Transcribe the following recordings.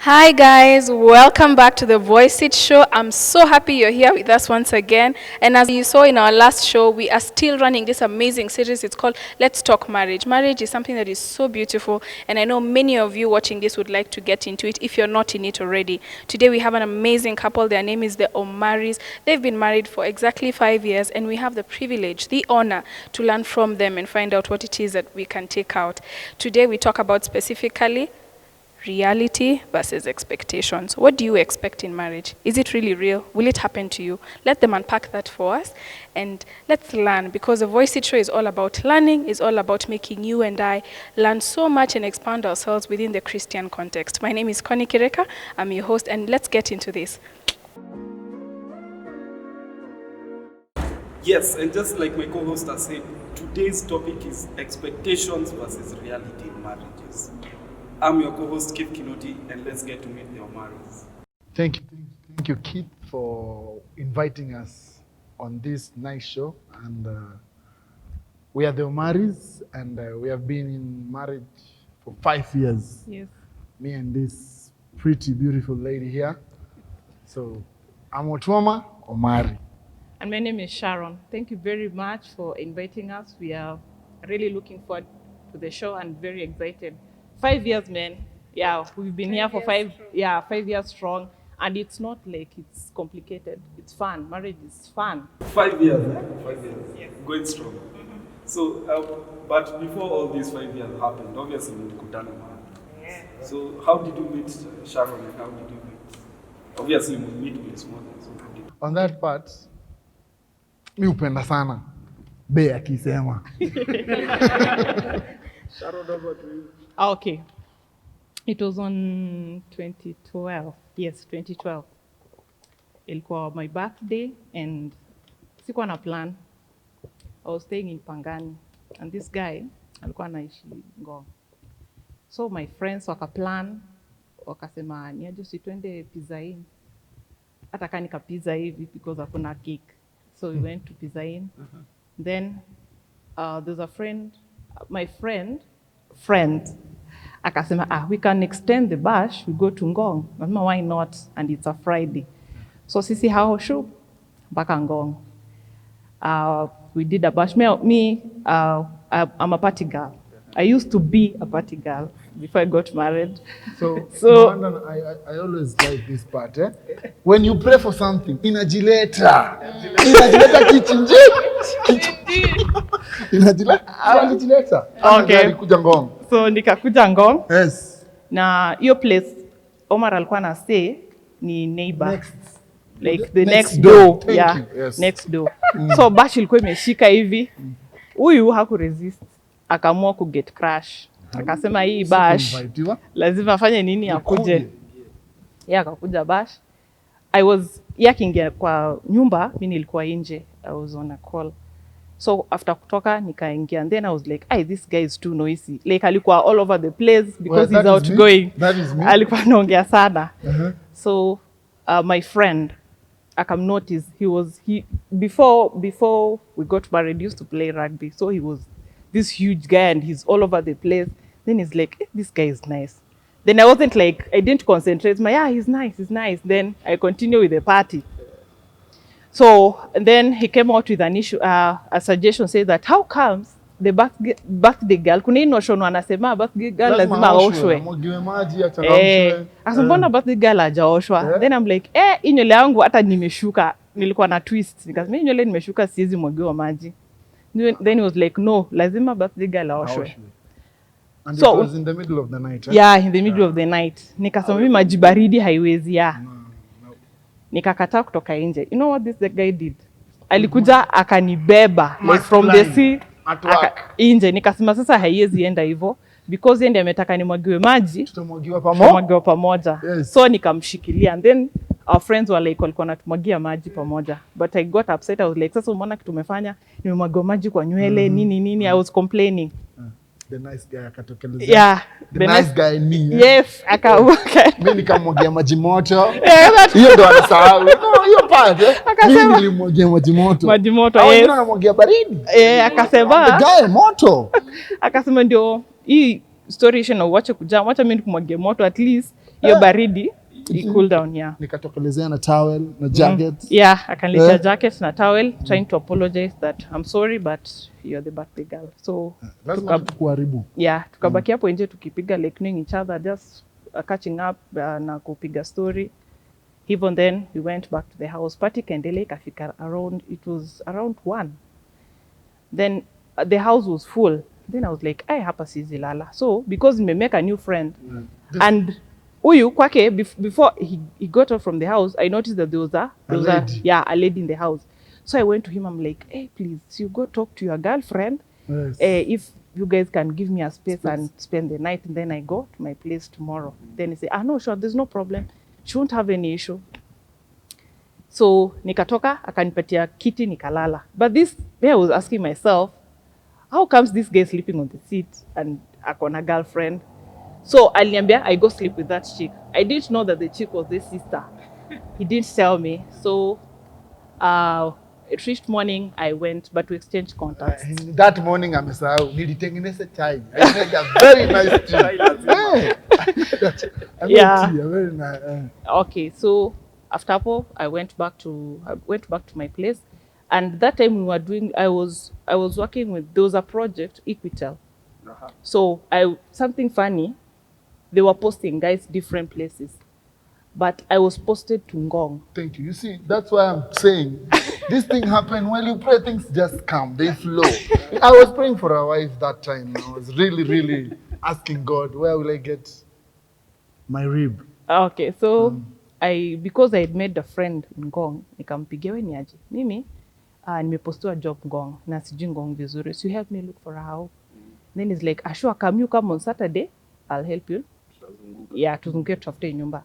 Hi guys, welcome back to the Voice It Show. I'm so happy you're here with us once again. And as you saw in our last show, we are still running this amazing series. It's called Let's Talk Marriage. Marriage is something that is so beautiful, and I know many of you watching this would like to get into it if you're not in it already. Today we have an amazing couple. Their name is the Omaris. They've been married for exactly 5 years, and we have the privilege, the honor to learn from them and find out what it is that we can take out. Today we talk about specifically reality versus expectations. What do you expect in marriage? Is it really real? Will it happen to you? Let them unpack that for us and let's learn, because the Voice It Show is all about learning, is all about making you and I learn so much and expand ourselves within the Christian context. My name is Connie Kireka. I'm your host, and let's get into this. Yes, and just like my co-host has said, today's topic is expectations versus reality in marriages. I'm your co-host, Keith Kinoti, and let's get to meet the Omaris. Thank you, Keith, for inviting us on this nice show. And we are the Omaris, and we have been in marriage for 5 years. Yes. Me and this pretty beautiful lady here. So I'm Otwoma Omari. And my name is Sharon. Thank you very much for inviting us. We are really looking forward to the show and very excited. 5 years, man. Yeah, we've been here for 5 years strong. And it's not like it's complicated. It's fun. Marriage is fun. 5 years, eh? 5 years. Yes. Going strong. Mm-hmm. So, but before all these 5 years happened, obviously we mlikutana mahali. Yeah. So how did you meet Sharon, and how did you meet? Obviously we meet with small. So on that part, mi upenda sana Bea akisema. Sharon, over to you. Okay. It was on 2012. Yes, 2012. Ilikuwa my birthday and sikuwa na plan. I was staying in Pangani and this guy alikuwa anaishi Ngong. So my friends wakaplan, wakasema niaje si twende Pizza Inn. Hata kama nika pizza hivi because hakuna cake. So we went to Pizza Inn. Then there's a friend, my friend akasema we can extend the bash, we go to Ngong. Nasema why not, and it's a Friday. So sisi hao show mpaka Ngong. We did a bash. I'm a party girl. I used to be a party girl before I got married. So I always like this part. When you pray for something, inajileta kichinji. Inajileta. Okay. Kuja Ngong. So nikakuja Ngong. Yes. Na hiyo place Omar alikuwa na stay ni neighbor. The next door. Yeah. Yes. Next door. So bash ilikuwa imeshika hivi. Huyu hakuresist. Akaamua ku get crash. Akasema hii bash lazima afanye nini akuje. Yeye akakuja bash. Yakiingia kwa nyumba, mimi nilikuwa nje. I was on a call. So after kutoka nikaingia, and then I was like, this guy is too noisy. Like alikuwa all over the place because he's outgoing. That is me. Alikuwa anaongea sana. So my friend akam notice he before we got married, he used to play rugby. So he was this huge guy and he's all over the place. Then he's like, this guy is nice. Then I didn't concentrate. He's nice. Then I continue with the party. So and then he came out with an issue, a suggestion, say that how comes the birthday girl, kuna hii notion wanasema birthday girl lazima aoshwe. Mwagiwe maji achangamshwe. Asa mbona birthday girl hajaoshwa? Then I'm like, nywele yangu hata nimeshuka, nilikuwa na twist. Nikasema nywele nimeshuka siwezi mwagiwa maji. Then he was like, no, lazima birthday girl aoshwe. And so, it was in the middle of the night, right? Yeah, in the middle of the night. Nikasema mimi maji baridi haiwezi No. Nikakataa kutoka nje. You know what the guy did? Alikuja akanibeba like from the sea nje. Nikasema sasa haiwezi enda hivyo because yeye ndiye ametaka nimwagiwe maji. Tutamwagiwa pamoja. Yes. So nikamshikilia and then our friends were like walikuwa natumwagia maji pamoja. But I got upset. I was like, sasa umeona kitu umefanya? Nimemwagiwa maji kwa nywele nini. I was complaining. The nice guy akatokeleza. Yeah. The nice guy ni. Yes, akavuka. Mimi nikamwagia maji moto. Hiyo ndo anasahau. No, hiyo part. Mimi nilimwagia maji moto. Maji moto, yes. Mimi namwagia baridi. Akasema. The guy moto. Akasema ndio hii story ishe na uache kujaa. Wacha mimi nikumwagie moto, at least hiyo baridi cool down, yeah. Nikatokelezea na towel na jacket. Yeah, akaniletea jacket na towel, trying to apologize that I'm sorry but you're the birthday girl. So Lazima tukuharibu. yeah, tukabaki hapo nje tukipiga like knowing each other, just catching up na kupiga story. Even then we went back to the house. Party kaendelea ikafika around, it was around 1. Then the house was full. Then I was like, I hapa sizi lala. So because me make a new friend and huyu kwake before he got off from the house, I noticed that there was a lady in the house. So I went to him, I'm like, hey, please, you go talk to your girlfriend. Yes. If you guys can give me a space and spend the night, and then I go to my place tomorrow. Then he said, no, sure, there's no problem. She won't have any issue. So nikatoka, akanipatia kiti, nikalala. But this, I was asking myself, how comes this guy sleeping on the seat and akona girlfriend? So aliniambia, I go sleep with that chick. I didn't know that the chick was this sister. He didn't tell me. So it reached morning, I went, but we exchanged contacts. That morning amesahau nilitengeneza chai. I made a very nice tea. Yeah. Very nice. Okay, so after hapo, I went back to my place, and that time we were doing. I was working with. There was a project, Equitel. So something funny. They were posting guys different places, but I was posted to Ngong. Thank you. You see, that's why I'm saying this thing happened when you pray, things just come, they flow. I was praying for a wife that time. I was really asking God, where will I get my rib? Okay, so because I had made a friend in Ngong, nikampigia, we ni aje? Mimi nimepostiwa job Ngong na sijui Ngong vizuri. So you help me look for a house. Then he's like, Ashua, come on Saturday, I'll help you. Yeah, tuzunguke tutafute nyumba.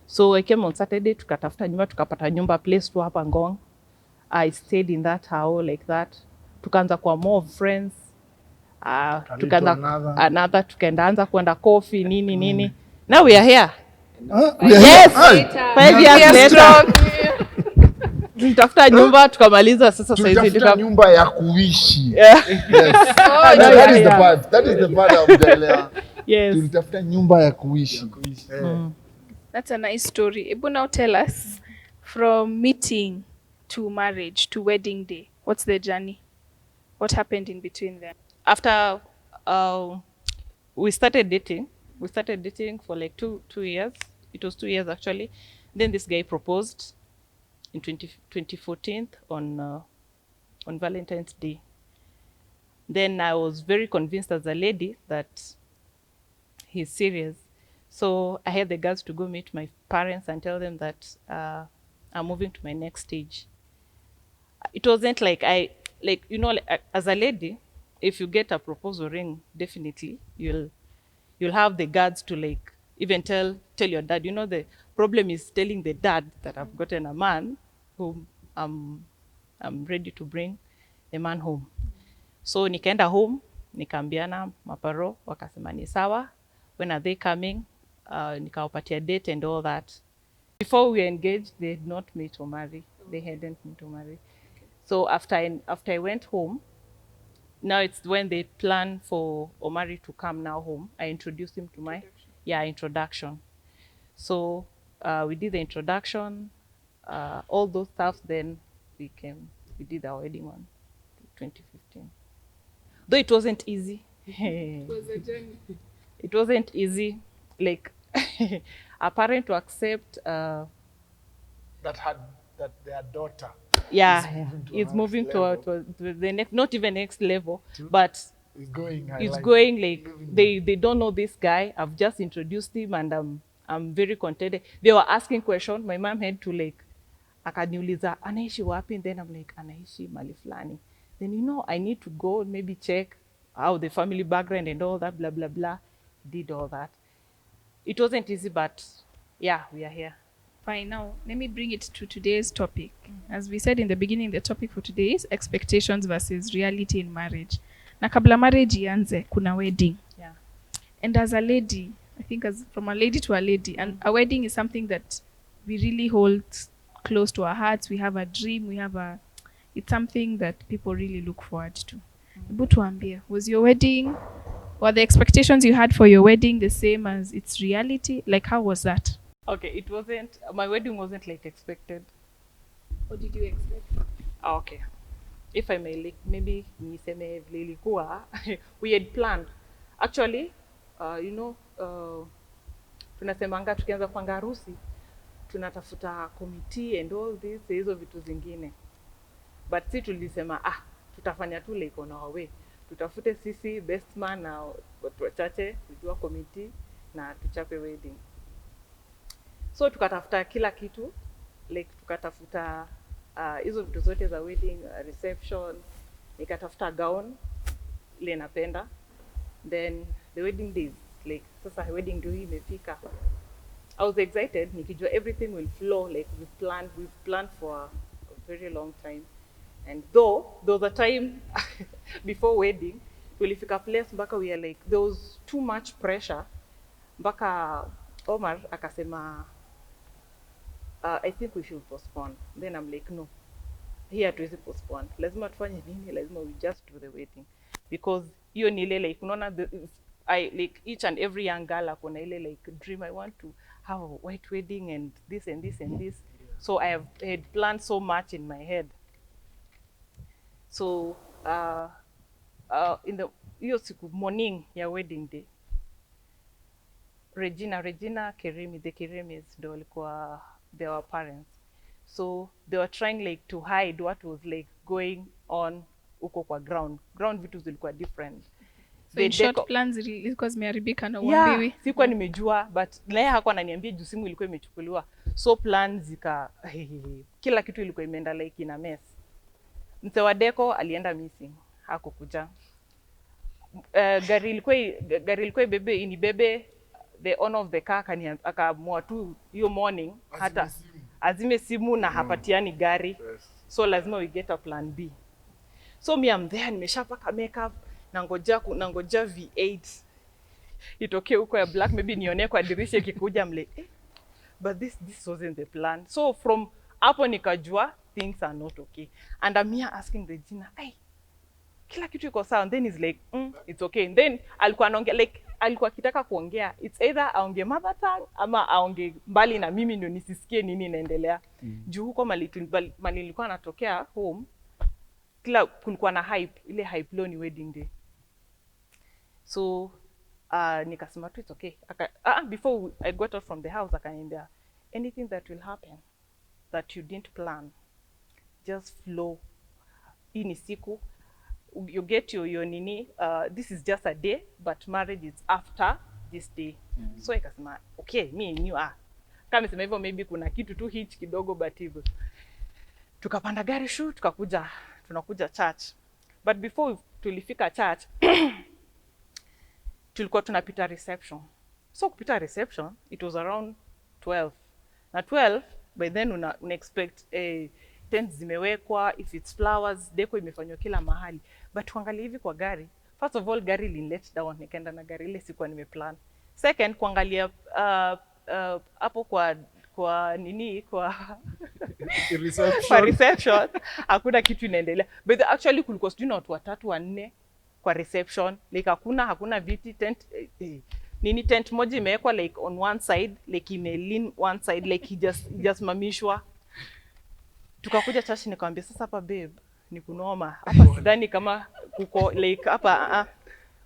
So I came on Saturday, tukatafuta nyumba, tukapata nyumba place tu hapa Ngong. I stayed in that house like that. Tukaanza kuwa more friends. Tukaanza tukaanza kwenda coffee nini. Now we are here. Yes. 5 years later. Tulitafuta nyumba tukamaliza sasa sasa hivi. Tulitafuta nyumba ya kuishi. Yeah. Yes. That is the part of the Yes. Tulitafuta nyumba ya kuishi. That's a nice story. Ebu, now tell us, from meeting to marriage to wedding day, what's the journey? What happened in between them? After we started dating for like two years. It was 2 years actually. Then this guy proposed in 2014 on Valentine's Day. Then I was very convinced as a lady that he's serious. So I had the guts to go meet my parents and tell them that I'm moving to my next stage. It wasn't like as a lady, if you get a proposal ring, definitely you'll have the guts to like even tell your dad. You know, the problem is telling the dad that I've gotten a man whom I'm ready to bring the man home. So nikaenda home, nikaambiana maparo, wakasema ni sawa. When are they coming? Nikawapatia date and all that. Before we were engaged, they had not met or marry. They hadn't met or marry. So after I went home, now it's when they plan for Omari to come now home. I introduced him to my introduction. So we did the introduction, all those stuff. Then we did our wedding on 2015. Though it wasn't easy. It was a journey. It wasn't easy. Like a parent to accept that their daughter is moving to the next, not even next level, but it's going like they don't know this guy. I've just introduced him and I'm very contented. They were asking questions. My mom had to like, akaniuliza anaishi wapi? Then I'm like, anaishi mali fulani. Then I need to go and maybe check how the family background and all that, blah blah blah. Did all that. It wasn't easy, but yeah, we are here. Fine, now let me bring it to today's topic. As we said in the beginning, the topic for today is expectations versus reality in marriage. Na kabla marriage ianze, kuna wedding. Yeah. And as a lady, I think from a lady to a lady, and a wedding is something that we really hold close to our hearts. We have a dream, it's something that people really look forward to. Hebu tuambie, was your wedding Were the expectations you had for your wedding the same as its reality? Like, how was that? Okay, it wasn't, my wedding wasn't like expected. What did you expect? Okay. If I may, like, maybe niseme vile ilikuwa, we had planned. Actually, tunasemanga tukianza kupanga harusi, tunatafuta committee and all this, hizo vitu zingine. But si tulisema, tutafanya tu like on our way. Tutafute sisi best man na watu wachache kujua committee na tuchape wedding. So tukatafuta kila kitu, like tukatafuta hizo vitu zote za wedding, reception, nikatafuta gown ile napenda. Then the wedding days, like sasa wedding ndio imefika. I was excited nikijua everything will flow like we've planned for a very long time. And though there was a time before wedding, tulifika place mpaka we are like there was too much pressure mpaka Omar akasema I think we should postpone. Then I'm like no, here hatuwezi postpone, lazima tufanye nini, lazima we just do the wedding because hiyo ni ile like unaona I like each and every young girl akona ile like dream, I want to have a white wedding and this and this and this. So I had planned so much in my head. So in the hiyo siku morning ya wedding day, Regina Keremi, the Keremis ndio walikuwa their parents. So they were trying like to hide what was like going on uko kwa ground vitu zilikuwa different. So in short, plans zilikuwa zimeharibika na uambiwi. Yeah, sikuwa nimejua but naye hakuwa ananiambia juu simu ilikuwa imechukuliwa. So plans kila kitu ilikuwa imeenda like in a mess. Mzee wa Deco alienda missing, hakukuja. Gari ilikuwa inibebe the owner of the car akaamua tu hiyo morning hata azime simu na hapatiani gari. Yes. So lazima we get a plan B. So me I'm there, nimeshapaka makeup, nangoja V8 itokee huko ya black, maybe nione kwa dirisha ikikuja mle. But this wasn't the plan. So from hapo nikajua things are not okay. And I'm here asking Regina, kila kitu iko sawa. And then he's like, it's okay. And then alikuwa anaongea like alikuwa kitaka kuongea, it's either aongee mother tongue ama aongee mbali na mimi ndio nisisikie nini inaendelea. Juu huko mali nilikuwa natokea home, kila kulikuwa na hype, ile hype leo ni wedding day. So nikasema tu it's okay. Before I got out from the house akaniambia, anything that will happen that you didn't plan, just flow. Hii ni siku, you get your nini, this is just a day, but marriage is after this day. So ikasema, okay, me knew kama sema hivyo maybe kuna kitu tu hitch kidogo but hivyo. Tukapanda gari tunakuja church. But before tulifika church, tulikuwa tunapita reception. So kupita reception, it was around 12. Na 12, by then una expect tents zimewekwa, if it's flowers, deco imefanywa kila mahali. But kuangalia hivi kwa gari, first of all gari let down, nikaenda na gari ile sikuwa nimeplan. Second, kuangalia hapo kwa nini kwa reception hakuna kitu inaendelea. But actually kulikuwa sijui na watu 3 4 kwa reception, like hakuna viti, tent tent moja imewekwa like on one side, like lean one side, like just mamishwa. Tukakuja church nikamwambia sasa hapa babe ni kunoma hapa, sidhani kama kuko like hapa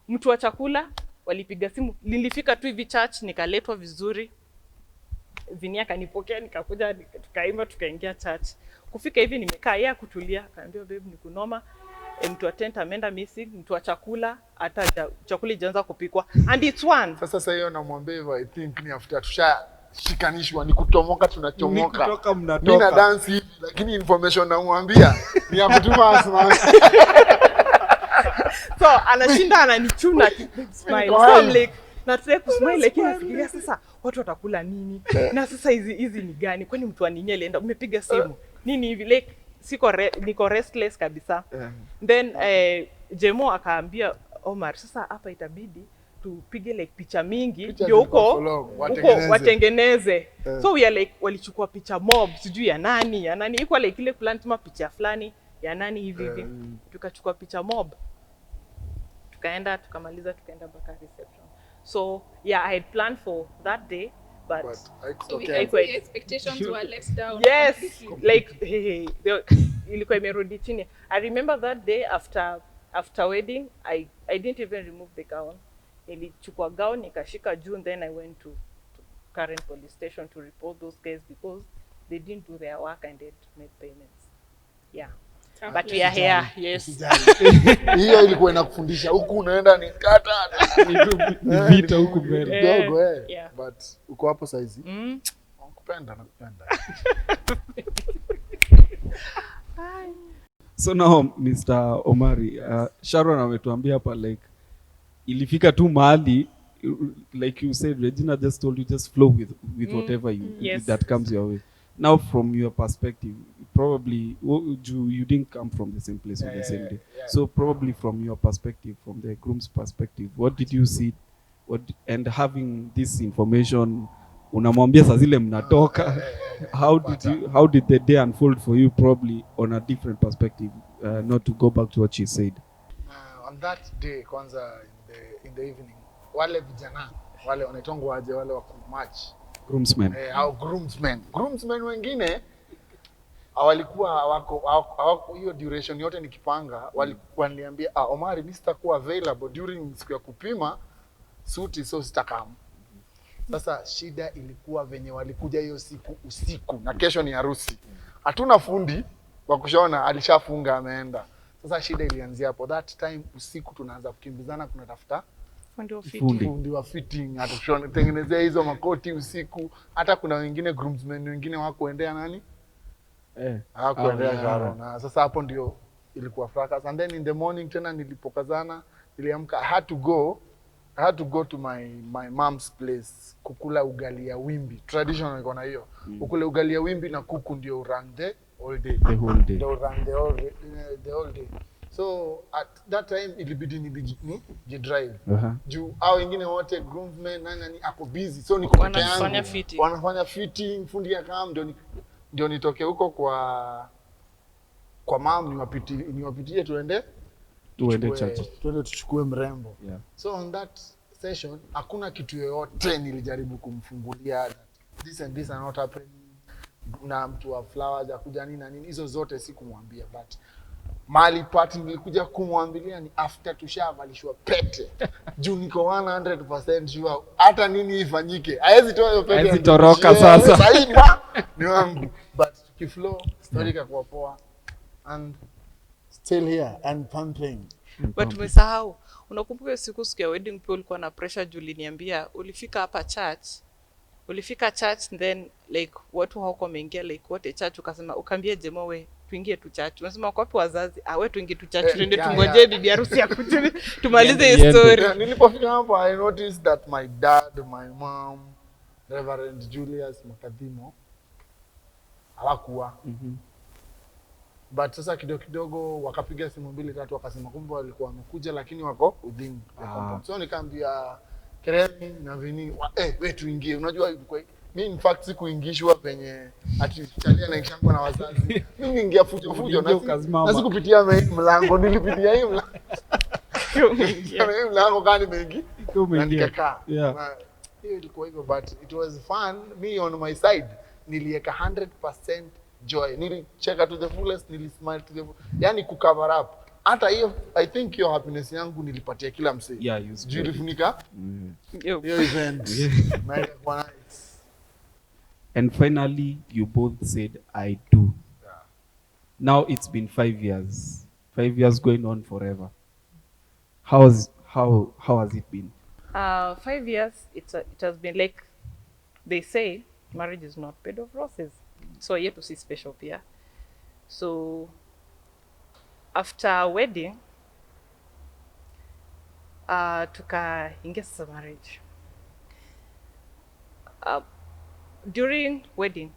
mtu wa chakula walipiga simu, nilifika tu hivi church nikaletwa vizuri, Vinia kanipokea, nikakuja tukaimba tukaingia church. Kufika hivi nimekaa yeye kutulia, akaambia babe ni kunoma, mtu wa tent ameenda missing, mtu wa chakula hata chakula ijaanza kupikwa and it's one. Sasa hiyo namwambia hivyo, I think ni after shikanishwa ni kutomoka, tunachomoka. Kutoka mnatoka. Mimi na dance hivi, lakini information namwambia ni ya kutuma Asma. So anashinda ananichuna smile. So I'm like nataka kusmile lakini nafikiria sasa watu watakula nini? Na sasa hizi ni gani? Kwani mtu aninye alienda umepiga simu? Nini hivi like niko restless kabisa. Then Jemo akaambia Omar sasa hapa itabidi tupige like picha mingi ndio huko watengeneze. So we are like walichukua picha mob sijui ya nani iko like ile plant ma picha fulani ya nani hivi. Tukachukua picha mob tukaenda tukamaliza tukaenda mpaka reception. So yeah, I had planned for that day, but it's So we okay. can see expectations were let down. yes, completely. like ilikuwa imerudi chini. I remember that day after wedding, I didn't even remove the gown. Nilichukua gown nikashika juu, and then I went to Karen police station to report those guys because they didn't do their work and they'd made payments. Yeah. But we are here, yes. Usijali. Hiyo ilikuwa inakufundisha huku unaenda ni kata. Ni vita huku mbele. Kidogo Yeah. But uko hapo saizi. Nakupenda. So now Mr. Omari, Sharon ametuambia hapa like ilifika tu mahali like you said, Regina just told you just flow with whatever Yes. that comes your way. Now from your perspective, probably you didn't come from the same place on the same day. Yeah. So probably from your perspective, from the groom's perspective, what did you see? And having this information, unamwambia saa zile mnatoka, how did the day unfold for you? Probably on a different perspective, not to go back to what she said. On that day kwanza in the evening, wale vijana wale wanaitwa aje wale wa kumatch Groomsmen. au groomsmen wengine walikuwa hawako hiyo duration yote nikipanga, walikuwa niambia Omari, mimi sitakuwa available during siku ya kupima suti, so sitakam. Sasa shida ilikuwa venye walikuja hiyo siku usiku na kesho ni harusi. Hatuna fundi wa kushona, alishafunga ameenda. Sasa shida ilianzia hapo. That time usiku tunaanza kukimbizana kunatafuta fundi wa fitting, atushone tengenezea hizo makoti usiku. Hata kuna wengine groomsmen wengine hawakuendea nani? Hawakuendea Sharon. Na sasa hapo ndio ilikuwa fracas. And then in the morning tena nilipokazana, niliamka, I had to go to my mom's place kukula ugali ya wimbi. Traditional iko na hiyo. Ukule ugali ya wimbi na kuku ndio urande all day. The whole day. Ndio urande the whole day. So at that time ilibidi ni drive. Juu au wengine wote groomsmen nani ako busy. So niko peke yangu. Wanafanya fitting, fundi ya kam ndio nitoke huko kwa mom niwapitie tuende church. Tuende tuchukue mrembo. Yeah. So on that session hakuna kitu yoyote nilijaribu kumfungulia this and this are not happening na mtu wa flowers akuja nini na nini, hizo zote sikumwambia, but mali party nilikuja kumwambilia ni after tushavalishwa pete. Juu niko 100% sure hata nini ifanyike haiwezi toa hiyo pete, haiwezi toroka sasa. Sasa ni wangu, but kiflow story kwa poa and still here and pumping. But tumesahau, unakumbuka siku ya wedding pia ulikuwa na pressure juu uliniambia ulifika hapa church then like watu hawako wameingia like wote church, ukasema ukaambia Jemo we tuingie tu church. Unasema kwa wapi wazazi? We tuingie tu church, twende tungoje bibi harusi akuje tumalize hii story. Nilipofika hapo I noticed that my dad, my mom, Reverend Julius Makadimo hawakuwa. But sasa kidogo wakapiga simu 2-3 wakasema kumbe walikuwa wamekuja lakini wako within the compound. So nikaambia Keremi na Vini, wewe tuingie. Unajua mimi in fact sikuingishwa penye ati chalia na ikishangwa na wazazi. Mimi niingia fujo na sikupitia mlango, nilipitia hii mlango. Hii mlango gani mengi? Na nikakaa. Hiyo ilikuwa hivyo, but it was fun. Me on my side niliweka 100% joy. Nilicheka to the fullest, nilismile to the full. Yani kucover up. Hata hiyo I think hiyo happiness yangu nilipatia kila msee. Yeah, you ilifunika. Hiyo event. Nice. And finally you both said I do. Yeah. Now it's been 5 years. 5 years going on forever. How has it been? 5 years it has been like they say marriage is not bed of roses. So yetu si special pia. So after wedding tukaingia sasa marriage. During wedding,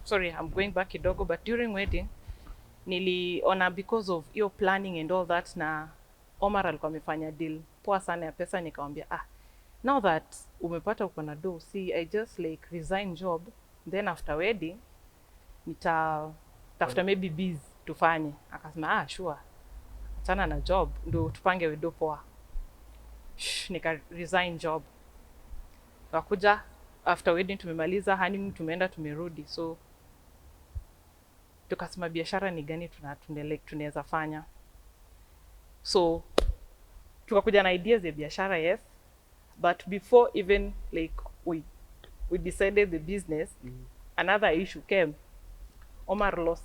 sorry, I'm going back kidogo, but during wedding niliona because of your planning and all that, na Omar alikuwa amefanya deal poa sana ya pesa, nikamwambia now that umepata uko na do, see I just like resign job, then after wedding nitafuta maybe biz tufanye. Akasema sure, achana na job ndo tupange wedo poa. nika resign job. Wakuja after wedding tumemaliza, honeymoon tumeenda tumerudi, so tukasema biashara ni gani tunaweza fanya. So tukakuja na ideas ya biashara, yes, but before even like we decided the business, another issue came. Omar lost,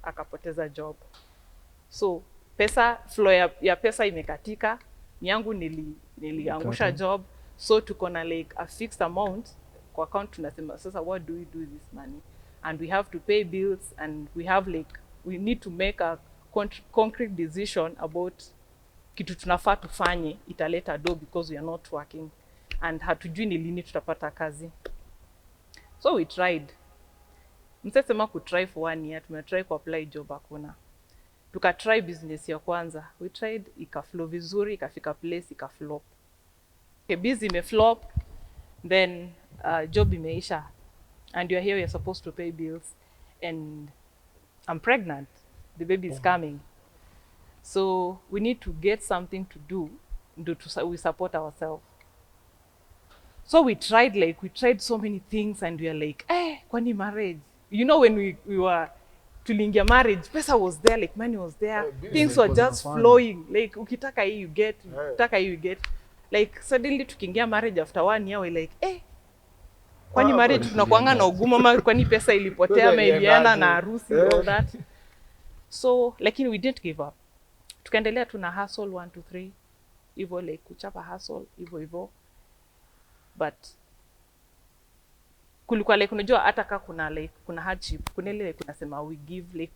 akapoteza job. So pesa flow ya pesa imekatika, yangu niliangusha job, so tuko na like a fixed amount kwa account. Tunasema sasa, what do we do with this money? And we have to pay bills, and we need to make a concrete decision about kitu tunafaa tufanye italeta do, because we are not working and hatujui ni lini tutapata kazi. So we tried. Msesema kutry for 1 year, tumetry kuapply job hakuna. Tukatry business ya kwanza, we tried, ikaflow vizuri, ikafika place ikaflop. Okay, busy imeflop, then job imeisha, and you're here, you're supposed to pay bills, and I'm pregnant, the baby is coming, so we need to get something to do we support ourselves. So we tried so many things, and we are like, kwani marriage, you know, when we were tuliingia marriage, pesa was there, like money was there, things were just flowing, like ukitaka hii you get, ukitaka hii you get. Like suddenly tukiingia marriage after 1 year, we like, kwani marriage tunakuanga na ugumu, ama kwani pesa ilipotea, ama iliana na harusi, all that. So lakini we didn't give up, tukaendelea tuna hustle 1 to 3 hivyo, like kuchapa hustle hivyo, but kulikuwa like unajua hata kama kuna hardship, kuna ile like unasema we give, like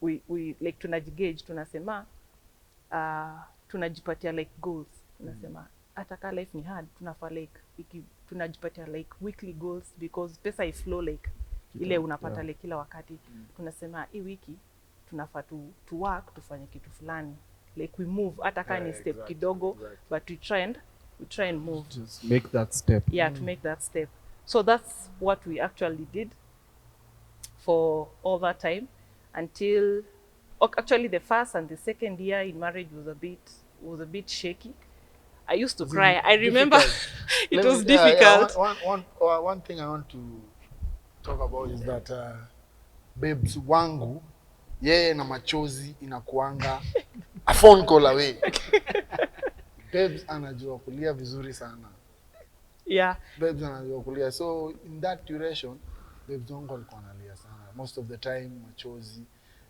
we like tunajigauge, tunasema tunajipatia like goals, tunasema hata kama life ni hard, tunafaa like tunajipatia like weekly goals, because pesa iflow like ile unapata like kila wakati. Tunasema hii wiki tunafaa to work, tufanye kitu fulani, like we move hata kama ni step kidogo, but we try and move, just make that step. To make that step. So that's what we actually did for all that time, until actually the first and the second year in marriage was a bit shaky. I used to cry. I remember it was difficult. One thing I want to talk about is that babes wangu, yeye na machozi inakuanga a phone call away. Babes anajua kulia vizuri sana. Yeah. Babes anajua kulia. So in that duration, babes wangu alikuwa analia sana. Most of the time machozi.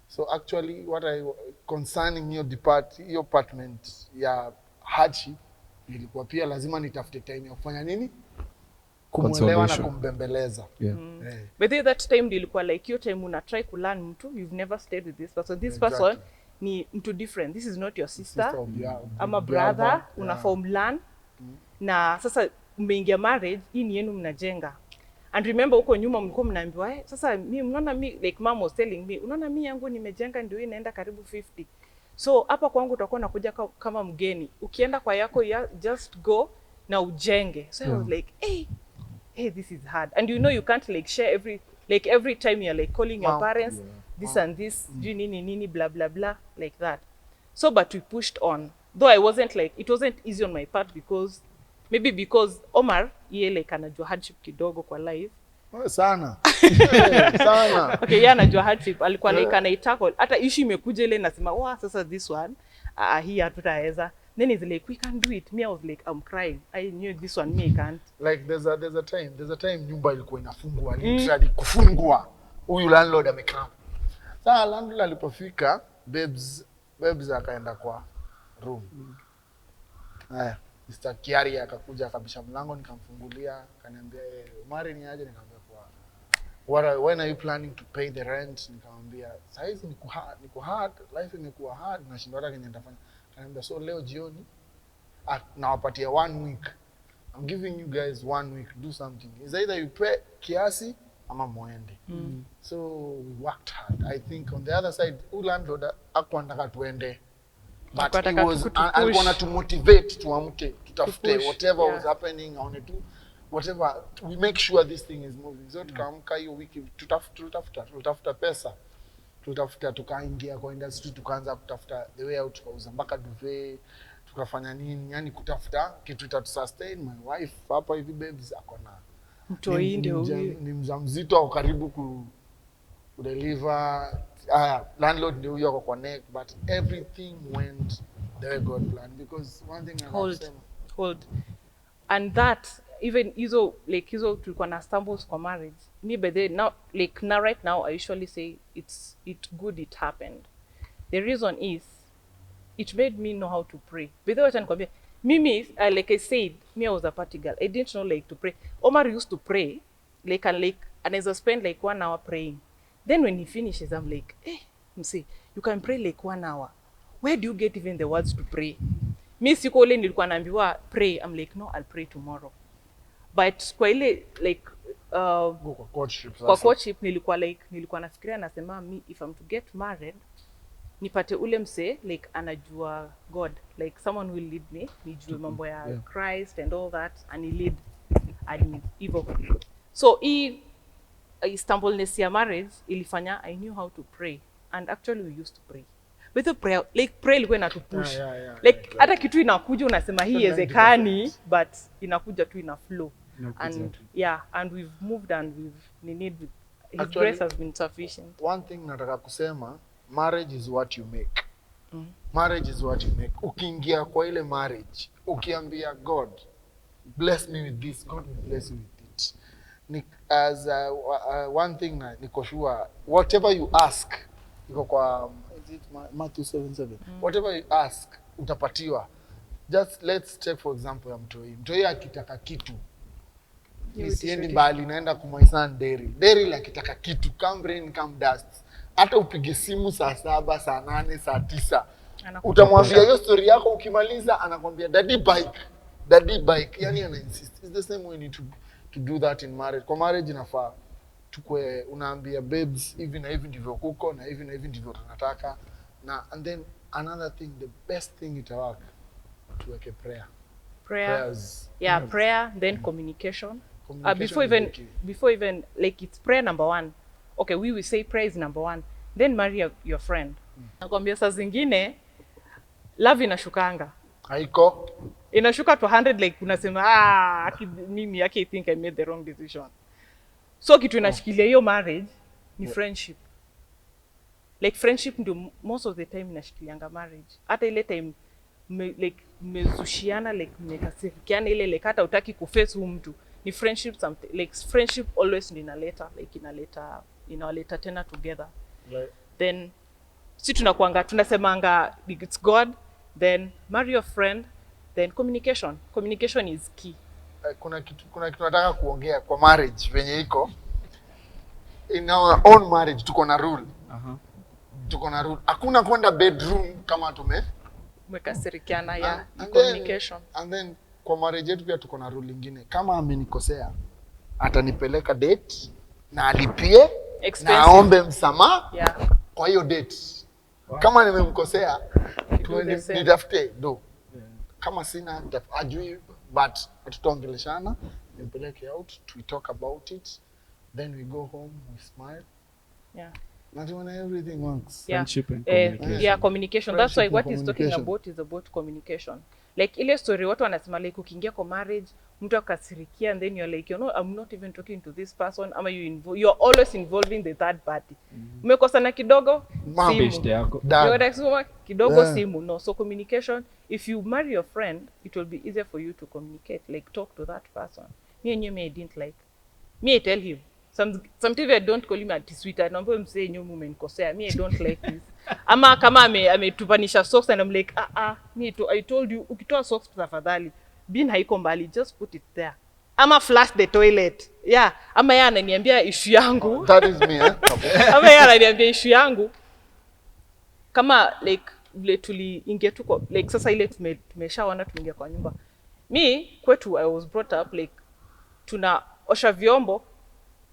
So actually concerning your department ya hardship, ilikuwa pia lazima nitafute time ya kufanya nini? Kumuelewa na kumbembeleza. But that time ilikuwa like your time una try to learn mtu, you've never stayed with this person. This person ni mtu different. This is not your sister. I'm a brother. Unaform learn. Na sasa mmeingia marriage, hii ni yenu mnajenga. And remember huko nyuma mlikuwa mnaambiwa, sasa mimi unaona mimi, like mom was telling me, unaona mimi yangu nimejenga ndio inaenda karibu 50. So hapa kwangu utakuwa nakuja kama mgeni. Ukienda kwa yako just go na ujenge. So I was like, hey, this is hard. And you know you can't like share every time you're like calling your parents, this and this, nini, blah, blah, blah, like that. So, but we pushed on. Though it wasn't easy on my part, because Omar, yeye like anajua hardship kidogo kwa life. Sana. Sana. Okay, yeye anajua hardship. Alikuwa like anaitako. Hata issue imekuja ile nasema, sasa this one, hii hatutaweza. Then he's like, we can do it. Me, I was like, I'm crying. I knew this one, me, I can't. Like there's a time nyumba ilikuwa inafungwa, literally kufungwa. Huyu landlord amekaa. Sasa landlord alipofika, babes akaenda kwa room. Haya, Mr. Kiari akakuja akabisha mlango, nikamfungulia, akaniambia, Omari ni aje? Nikamwambia when are you planning to pay the rent? Nikamwambia, saizi niko hard, life imekuwa hard, nashindwa hata kenye nitafanya. Akaniambia, so leo jioni nawapatia 1 week. I'm giving you guys 1 week, do something. It's either you pay kiasi ama muende. So we worked hard. I think on the other side, landlord hakuwa anataka tuende. But alikuwa to motivate tuamke, tutafute whatever was happening on it, whatever, we make sure this thing is moving. So tukaamka hiyo wiki tutafuta pesa. Tukaingia kwa industry, tukaanza kutafuta the way out, tukauza mpaka duvet, tukafanya nini, yani kutafuta kitu itatusustain. My wife hapa hivi babes ako na Mtoi ndio huyu. ni mjamzito au karibu kudeliver. Landlord ndio huyo ako kwa neck, but everything went the way God planned, because one thing hold and that even hizo tulikuwa na stumbles kwa marriage. Me by the now right now I usually say it's good it happened. The reason is it made me know how to pray. By the way, nikwambia mimi like I said, me I was a party girl. I didn't know to pray. Omar used to pray and anaweza spend 1 hour praying. Then when he finishes, I'm like, msi, you can pray 1 hour. Where do you get even the words to pray? Mi siko ule nilikuwa naambiwa pray. I'm like, no, I'll pray tomorrow. But kwa ile kwa courtship nilikuwa nafikiria nasema me if I'm to get married nipate ule mse anajua God, someone will lead me, nijue mambo ya Christ and all that, and he lead and hivyo. So stumbleness ya marriage ilifanya I knew how to pray, and actually we used to pray. With the prayer prayer ilikuwa inatupush. Hata kitu inakuja unasema hii haiwezekani, but inakuja tu ina flow. And and we've moved and his grace has been sufficient. One thing nataka kusema, marriage is what you make. Marriage is what you make. Ukiingia kwa ile marriage, ukiambia God, bless me with this, God will bless you with it. As one thing niko sure, whatever you ask, iko kwa Matthew 7:7. Whatever you ask, utapatiwa. Just let's take for example ya Mtoi. Mtoi akitaka kitu, nisiendi mbali, naenda kumaisan dairy akitaka kitu, come rain come dust. Hata upige simu saa 7, saa 8, saa 9. Utamwambia hiyo story yako, ukimaliza anakwambia daddy bike. Yani ana insist. It's the same way you need to do that in marriage. Kwa marriage inafaa tukue unaambia babes, hivi na hivi ndivyo kuko na hivi ndivyo tunataka. And then another thing, the best thing it work, tuweke prayer. Prayers. Yeah, prayer, then communication. Before even it's prayer number 1. Okay, we will say prayer is number 1. Then marry your friend. Nakwambia saa zingine love inashukanga. Haiko. Inashuka to 100 unasema mimi I think I made the wrong decision. So kitu inashikilia hiyo marriage ni friendship. Friendship ndio most of the time inashikilianga marriage. Hata ile time mmezushiana mmekasirikiana ile hata utaki kuface huyu mtu, ni friendship friendship always inaleta tena together. Then si tunasemanga it's God, then marry your friend, then communication is key. Kuna kitu nataka kuongea kwa marriage venye iko. In our own marriage tuko na rule. Tuko na rule. Hakuna kwenda bedroom kama tumekasirikiana communication. And then kwa marriage yetu pia tuko na rule nyingine. Kama amenikosea, atanipeleka date na alipie expensive, na aombe msamaha kwa hiyo date. Kama nimemkosea, nitafute do. Kama sina ajui, but tutaongeleshana, nipeleke out, we talk about it, then we go home, we smile. Not when everything works. Friendship and communication. Communication. That's why what he's talking about is about communication. Ile story watu wanasema ukiingia kwa marriage, mtu akasirikia and then you're like, I'm not even talking to this person, ama you're always involving the third party. Umekosana kidogo, simu. Kidogo simu. No, so communication, if you marry your friend, it will be easier for you to communicate, talk to that person. Me and you, I didn't like. Me, I tell him. Sometimes I don't call him at sweet. I don't say new woman kosea. Me, I don't like this. Ama kama ametupanisha socks and I'm like, I told you, ukitoa socks tafadhali, bin haiko mbali, just put it there. Ama flush the toilet. Ama yeye ananiambia issue yangu. That is me, Ama yeye ananiambia issue yangu. Kama vile tuliingia tuko sasa ile tumeshaona tumeingia kwa nyumba. Me kwetu I was brought up tunaosha vyombo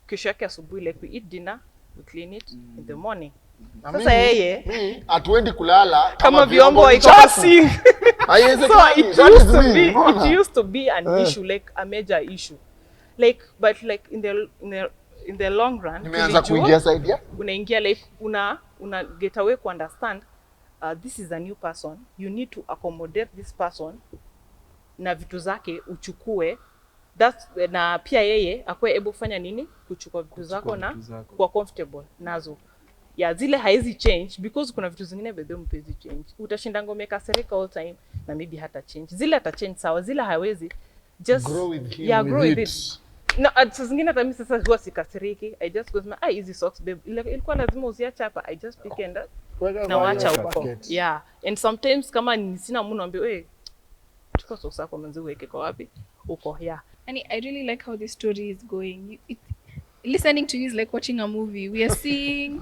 kesho yake asubuhi, we eat dinner, we clean it in the morning. Sasa yeye hatuendi kulala kama vyombo iko sink. So it used to be an issue, a major issue. But in the long run, nimeanza kuingia side ya unaingia una get away ku understand this is a new person, you need to accommodate this person na vitu zake uchukue. Na pia yeye akuwe able kufanya nini? Kuchukua vitu zako na kuwa comfortable nazo. Yeah, zile haizi change because kuna vitu zingine bedhe mpezi change. Utashinda ngome kasirika all time na maybe hata change. Zile hata change sawa, zile hawezi just grow with him, yeah, with grow it. with it. No, saa zingine hata mimi sasa huwa sikasiriki. I just go sema, hizi socks babe, ilikuwa lazima uziache hapa. I just pick and na wacha huko. Yeah, and sometimes kama sina mtu naambia wewe chukua socks zako manzi uweke kwa wapi uko. Yeah. And I really like how this story is going. Listening to you is like watching a movie. We are seeing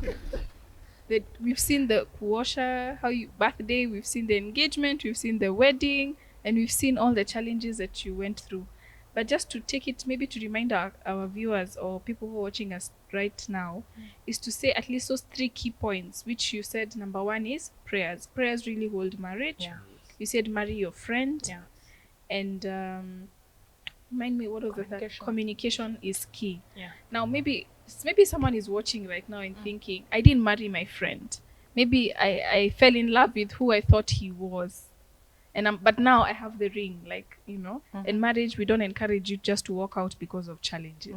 that we've seen the kuosha, birthday, we've seen the engagement, we've seen the wedding, and we've seen all the challenges that you went through. But just to take it, maybe to remind our viewers or people who are watching us right now, is to say at least those 3 key points, which you said number 1 is prayers. Prayers really hold marriage. Yeah. You said marry your friend. Yeah. And remind me, what was the communication is key. Yeah. Now maybe someone is watching right now and thinking, I didn't marry my friend. Maybe I fell in love with who I thought he was. But now I have the ring, like, you know. In marriage, we don't encourage you just to walk out because of challenges.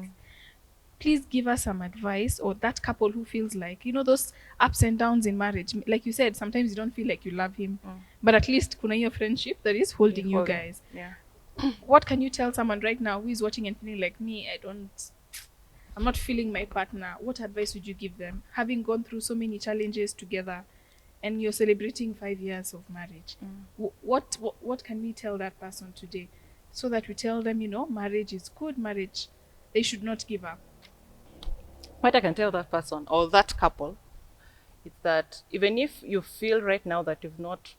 Please give us some advice, or that couple who feels like, you know, those ups and downs in marriage. Like you said, sometimes you don't feel like you love him, but at least kuna your friendship that is holding you guys. Yeah. What can you tell someone right now who is watching and feeling like me, I'm not feeling my partner? What advice would you give them, having gone through so many challenges together? And you're celebrating 5 years of marriage. What can we tell that person today, so that we tell them, you know, marriage is good, marriage, they should not give up? What I can tell that person or that couple is that even if you feel right now that you've not,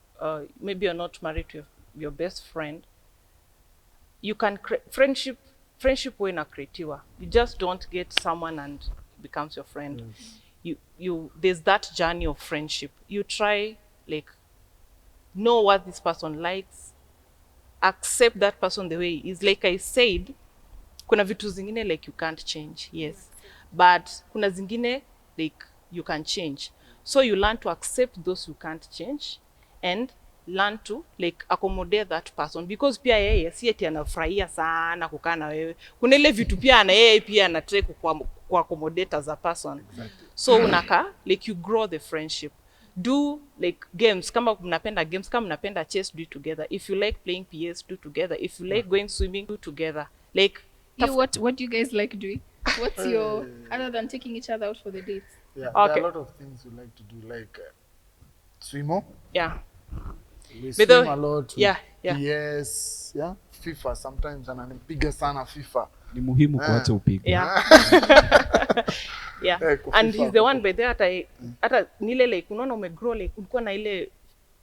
maybe you're not married to your best friend, you can friendship way na creatiwa. You just don't get someone and becomes your friend. You there's that journey of friendship. You try, like, know what this person likes, accept that person the way he is. Like I said, kuna vitu zingine like you can't change, yes, but kuna zingine like you can change. So you learn to accept those you can't change and learn to like accommodate that person, because pia yeye si eti anafurahia sana kukaa na wewe. Kuna ile vitu pia na yeye pia anataka ku accommodate as a person. Exactly. So unaka like you grow the friendship. Do like games, kama mnapenda games, kama mnapenda chess, do it together. If you like playing PS, do together. If you like going swimming, do together. Like what do you guys like doing? What's your, other than taking each other out for the dates? Yeah, there are a lot of things we like to do, like swimo. Yeah. We swim a lot. Yeah. PS, yeah. FIFA sometimes, ananipiga sana FIFA. Ni muhimu kuacha upigo. Yeah. Yeah. And he's the one by there hata nile like unaona umegrow like ulikuwa na ile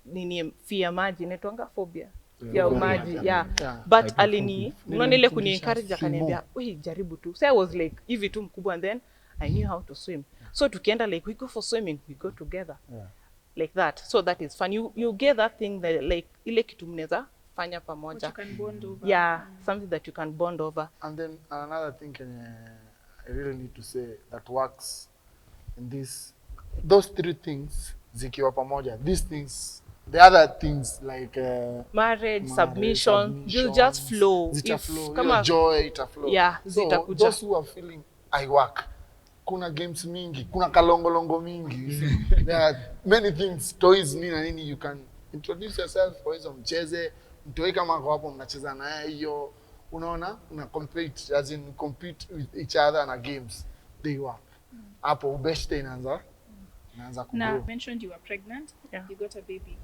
nini fear maji inaitwanga phobia. Ya maji. Yeah. But alini unaona ile kuni encourage akaniambia, "Wewe jaribu tu." So I was like hivi tu mkubwa, and then I knew how to swim. So tukienda like we go for swimming, we go together. Yeah. Like that. So that is fun. You get that thing that like ile kitu mnaweza fanya pamoja. You can bond over. Yeah, something that you can bond over. And then another thing I really need to say that works in those 3 things zikiwa pamoja. These things, the other things like marriage, submission, you just flow. Kama joy ita flow. Yeah, so those who are feeling I work, kuna games mingi, kuna kalongolongo mingi. There are many things, toys nini you can introduce yourself for hizo mcheze, mtoi kama kwa hapo mnacheza na hiyo, unaona, una compete, as in compete with each other na games. They work. Hapo ubeshte inaanza kugrow. Now, you mentioned you were pregnant, you got a baby.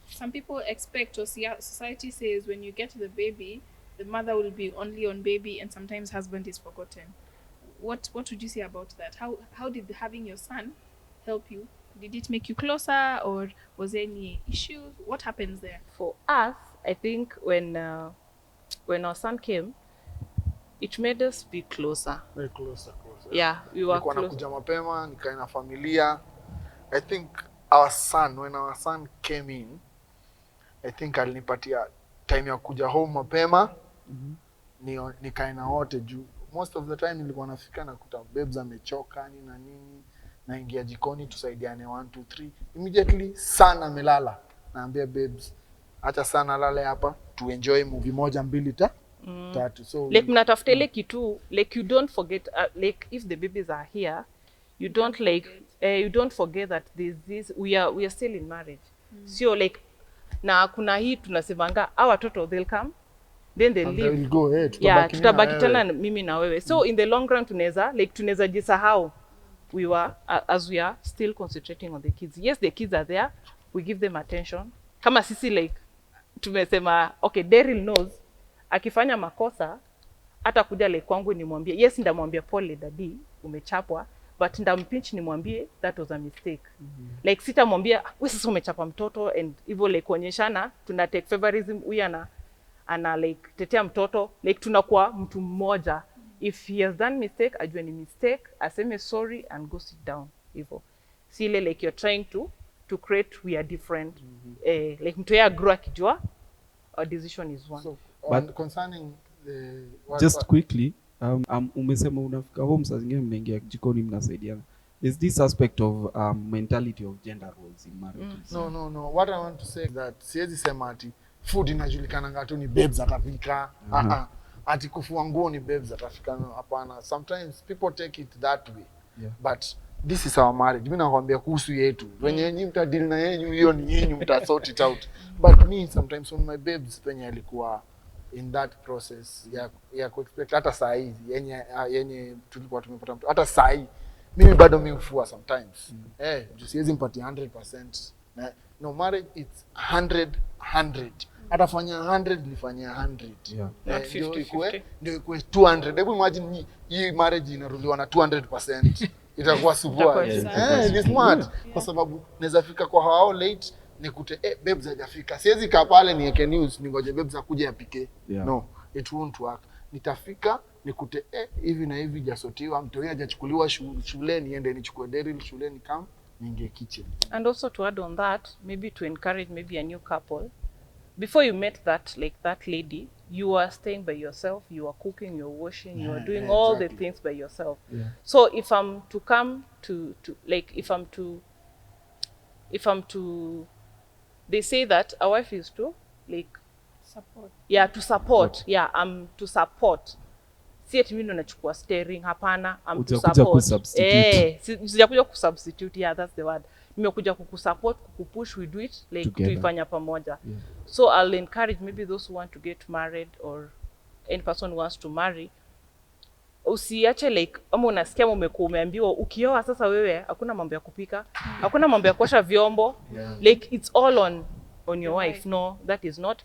Some people expect, or society says, when you get the baby, the mother will be only on baby, and sometimes husband is forgotten. What would you say about that? How did having your son help you? Did it make you closer, or was there any issues? What happens there? For us, I think when our son came, it made us be closer. Very closer. Yeah, we were close. Nakuja mapema, nikae na familia. I think when our son came in, I think alinipatia time ya kuja home mapema. Nikae na wote juu. Most of the time nilikuwa nafika na kuta babes amechoka na nini. naingia jikoni tusaidiane 1 2 3 immediately sana amelala naambia babes acha sana lale hapa to enjoy movie moja mbili tatu so like mnatafuta ile kitu like you don't forget like if the babies are here you don't like you don't forget that this we are still in marriage. So like na kuna hii tunasemanga our watoto they'll come then they leave. They'll go ahead. Yeah, tutabaki tena mimi na wewe. So in the long run tunaweza jisahau we were as we are still concentrating on the kids. Yes, the kids are there. We give them attention. Kama sisi like tumesema okay, Daryl knows akifanya makosa hata kuja like kwangu nimwambie yes, ndamwambia pole daddy umechapwa, but ndampinch nimwambie that was a mistake. Like sitamwambia wewe sasa umechapa mtoto and hivyo like kuonyeshana tuna take favorism huyu ana like tetea mtoto like tunakuwa mtu mmoja. If he has done mistake ajue ni mistake, aseme sorry and go sit down hivyo. Si ile like you're trying to create we are different. Like mtu yeye grow akijua our decision is one. So, But concerning the just quickly umesema unafika home saa zingine mnaingia jikoni mnasaidiana. Is this aspect of mentality of gender roles in marriages? No. What I want to say is that siwezi sema ati food inajulikana ngatu ni babes atapika. Ati kufua nguo ni babes atafika. Hapana. Sometimes people take it that way. Yeah. But this is our marriage. Mimi nakwambia kuhusu yetu. Wenye nyinyi mtadili na yenu hiyo ni yenu mtasort it out. But me sometimes when my babes penye alikuwa in that process ya kuexpect hata saa hizi yenye tulikuwa tumepata mtu hata saa hii mimi bado mimi hufua sometimes. Siwezi mpatia 100%. No, marriage it's 100 atafanya 100 nifanyia 100. Ndio ikuwe 200. Hebu imagine hii marriage inaruliwa na 200%. Itakuwa subwa. Ni smart kwa sababu naweza fika kwa hao late nikute babes hajafika. Siwezi kaa pale niweke news ningoje babes akuje apike. No, it won't work. Nitafika nikute hivi na hivi jasotiwa, mtoi hajachukuliwa shule niende nichukue Daryl shuleni kama ninge kitchen. And also to add on that, maybe to encourage maybe a new couple, before you met that lady, you are staying by yourself, you are cooking, you are washing, you are doing all the things by yourself. So if I'm to come to like if I'm to they say that a wife is to like Support. Yeah, to support. Yeah, I'm to support. Si eti mimi ndo nachukua steering, hapana, I'm to support. Sijakuja kusubstitute. Yeah, that's the word. Nimekuja kukusupport, kukupush, we do it like tuifanya pamoja. So I'll encourage maybe those who want to get married or any person who wants to marry, usiache like ama unasikia umeambiwa ukioa sasa wewe hakuna mambo ya kupika, hakuna mambo ya kuosha vyombo. Like it's all on your wife. No, that is not.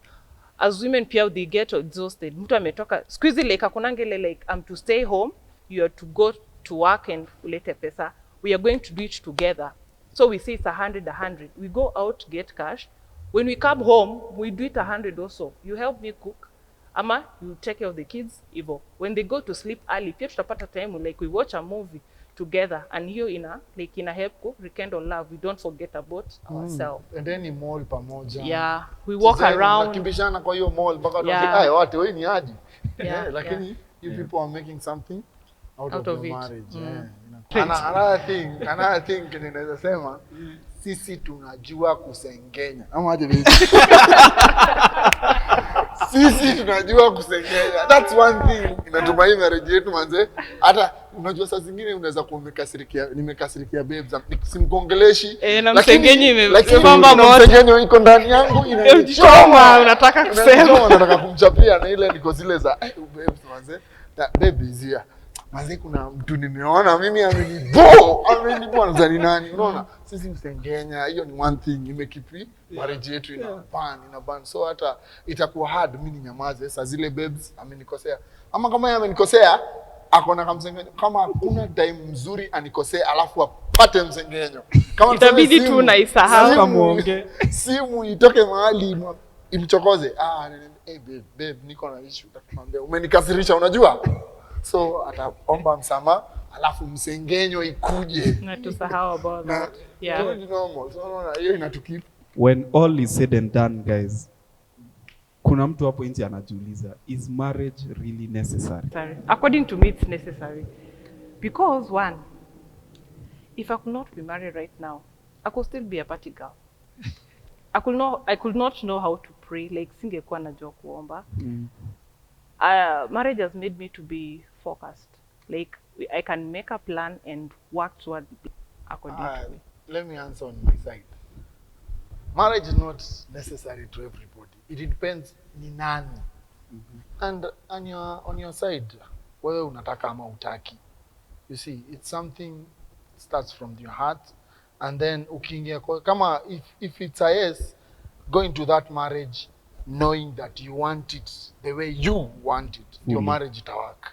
As women pia they get exhausted. Mtu ametoka squeeze like hakuna ngele like I'm to stay home, you are to go to work and ulete pesa. We are going to do it together. So we say it's 100. We go out to get cash. When we come home, we do it 100 also. You help me cook, ama you take care of the kids hivyo. When they go to sleep early, pia tutapata time like we watch a movie together, and hiyo ina help ku rekindle love. We don't forget about ourselves. And then ni mall pamoja. Yeah, we walk around. Nakimbishana kwa hiyo mall mpaka tuambie watu wewe ni aje. Lakini you people are making something out of your marriage. Another thing ninaweza sema sisi tunajua kusengenya. Ama aje baby. Sisi tunajua kusengenya. That's one thing inatuma hii marriage yetu manze. Hata unajua saa zingine unaweza nimekasirikia babes simkongeleshi na msengenyo imepamba moto. Msengenyo iko ndani yangu inachoma, unataka kusema unataka kumchapia na ile niko zile za babes manze. Babies here. Manze kuna mtu nimeona mimi amenibo anazani nani, unaona sisi msengenya. Hiyo ni one thing imekipi marriage yetu ina ban. So hata itakuwa hard mimi ninyamaze saa zile babes amenikosea, ama kama yeye amenikosea akona kama msengenyo, kama kuna time mzuri anikosea alafu apate msengenyo, kama itabidi tu naisahau muonge simu itoke mahali imchokoze. Babe niko na issue utakwambia umenikasirisha, unajua. So ataomba msamaha alafu msengenyo ikuje na tusahau about that. Yeah, normal. So hiyo inatukip. When all is said and done, guys, kuna mtu hapo nje anajiuliza, is marriage really necessary? According to me it's necessary because one, if I could not be married right now, I could still be a party girl. I could not know how to pray, like singekuwa najua kuomba. Marriage has made me to be focused. Like I can make a plan and work toward it according to me. Let me answer on my side. Marriage is not necessary to everybody. It depends ni nani. And on your side, wewe unataka ama utaki. You see, it's something starts from your heart, and then ukiingia kama if it's a yes, go into that marriage knowing that you want it the way you want it. Your marriage itawaka.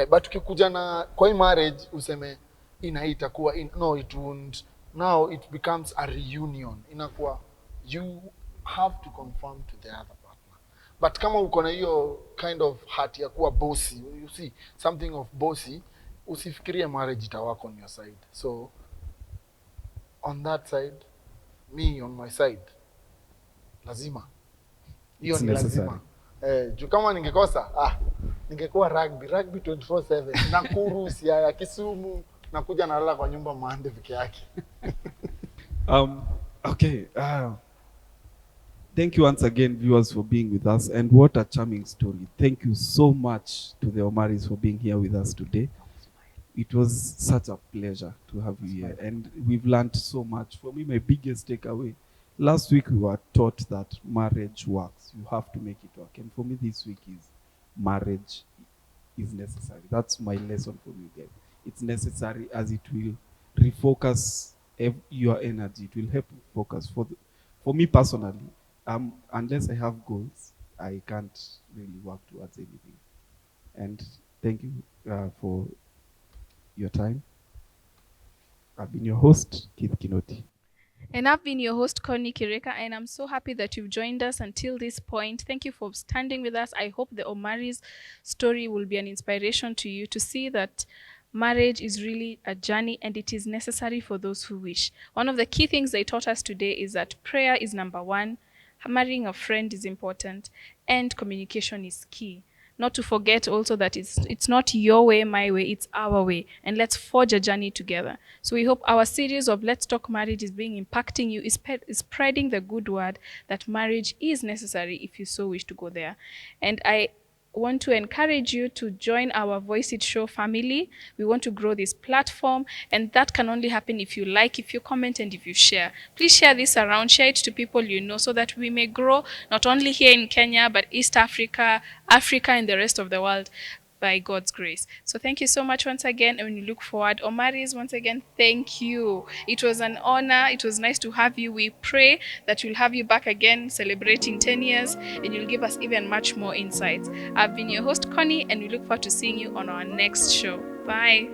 But ukikuja na kwa hii marriage useme itakuwa no, it won't. Now it becomes a reunion. Inakuwa you have to conform to the other partner. But kama uko na hiyo kind of heart ya kuwa bossy, you see something of bossy, usifikirie marriage itawaka on your side. So on that side, me on my side, lazima hiyo ni lazima. Juu kama ningekosa ningekuwa rugby 24/7 Nakuru, Siaya, Kisumu, nakuja nalala kwa nyumba Mande peke yake. Okay. Thank you once again, viewers, for being with us. And what a charming story. Thank you so much to the Omaris for being here with us today. It was such a pleasure to have you here. And we've learned so much. For me, my biggest takeaway, last week we were taught that marriage works. You have to make it work. And for me, this week is marriage is necessary. That's my lesson for you guys. It's necessary as it will refocus your energy. It will help you focus. For me personally, unless I have goals, I can't really work towards anything. And thank you for your time. I've been your host, Keith Kinoti. And I've been your host, Connie Kireka, and I'm so happy that you've joined us until this point. Thank you for standing with us. I hope the Omari's story will be an inspiration to you to see that marriage is really a journey and it is necessary for those who wish. One of the key things they taught us today is that prayer is number one, marrying a friend is important, and communication is key. Not to forget also that it's not your way, my way, it's our way. And let's forge a journey together. So we hope our series of Let's Talk Marriage is impacting you, is spreading the good word that marriage is necessary if you so wish to go there. And I want to encourage you to join our Voice It Show family. We want to grow this platform, and that can only happen if you like, if you comment, and if you share. Please share this around, share it to people you know, so that we may grow not only here in Kenya, but East Africa, Africa, and the rest of the world by God's grace. So thank you so much once again, and we look forward. Omaris, once again, thank you. It was an honor. It was nice to have you. We pray that we'll have you back again celebrating 10 years, and you'll give us even much more insights. I've been your host, Connie, and we look forward to seeing you on our next show. Bye.